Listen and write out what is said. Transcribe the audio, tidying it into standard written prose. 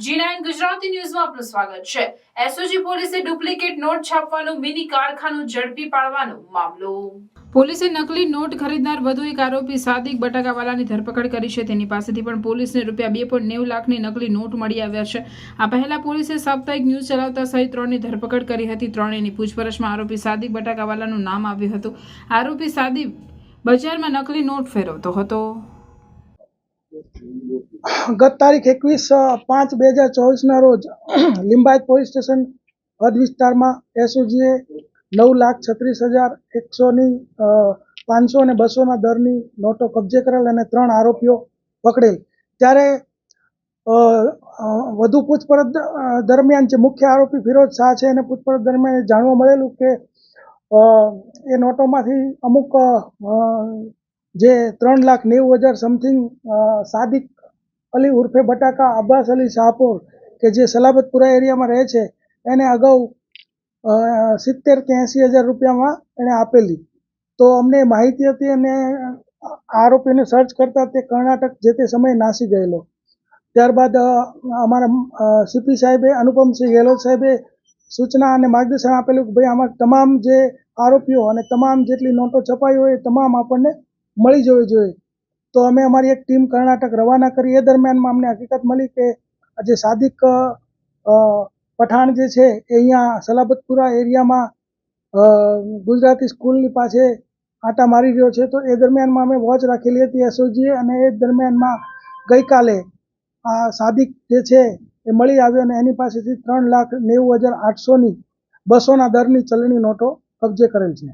G9 Gujarati ન્યૂઝમાં આપનું સ્વાગત છે। એસઓજી પોલીસે ડુપ્લિકેટ નોટ છાપવાનું મિની કારખાનું ઝડપી પાડવાનો મામલો। પોલીસે નકલી નોટ ખરીદનાર વધુ એક આરોપી સાદિક બટાકાવાલાની ધરપકડ કરી છે। તેની પાસેથી પણ પોલીસને ₹2.90 લાખની નકલી નોટ મળી આવ્યા છે। આ પહેલા પોલીસે સાપ્તાહિક ન્યૂઝ ચલાવતા સહિત 3ની ધરપકડ કરી હતી। ત્રણેયની પૂછપરછમાં આરોપી સાદિક બટાકાવાલાનું નામ આવ્યું હતું। આરોપી સાદિક બજારમાં નકલી નોટ ફેરવતો હતો। ગત તારીખ 21/5/2024 રોજ લિંબાયત પોલીસ સ્ટેશન હદ વિસ્તારમાં એસઓજીએ 9,36,100ની 500 અને 200ના દરની નોટો કબજે કરેલ અને 3 આરોપીઓ પકડેલ। ત્યારે વધુ પૂછપરછ દરમિયાન જે મુખ્ય આરોપી ફિરોઝ શાહ છે એને પૂછપરછ દરમિયાન જાણવા મળેલું કે એ નોટોમાંથી અમુક જે 3,90,000 સમથિંગ સાદિક અલી ઉર્ફે બટાકા અબ્બાસ અલી શાહપુર કે જે સલાબતપુરા એરિયામાં રહે છે એને અગાઉ 70 કે 80,000 રૂપિયામાં એને આપેલી। તો અમને માહિતી હતી અને આરોપીને સર્ચ કરતા તે કર્ણાટક જે તે સમયે નાસી ગયેલો। ત્યારબાદ અમારા સીપી સાહેબે અનુપમસિંહ ગેહલોત સાહેબે સૂચના અને માર્ગદર્શન આપેલું કે ભાઈ આમાં તમામ જે આરોપીઓ અને તમામ જેટલી નોટો છપાઈ હોય એ તમામ આપણને મળી જવી જોઈએ। તો અમે અમારી એક ટીમ કર્ણાટક રવાના કરી। એ દરમિયાનમાં અમને હકીકત મળી કે જે સાદિક પઠાણ જે છે એ અહીંયા સલાબતપુરા એરિયામાં ગુજરાતી સ્કૂલની પાસે આંટા મારી રહ્યો છે। તો એ દરમિયાનમાં અમે વોચ રાખેલી હતી એસઓજીએ અને એ દરમિયાનમાં ગઈકાલે આ સાદિક જે છે એ મળી આવ્યો અને એની પાસેથી 3,90,800ની 200ના દરની ચલણી નોટો કબજે કરેલ છે।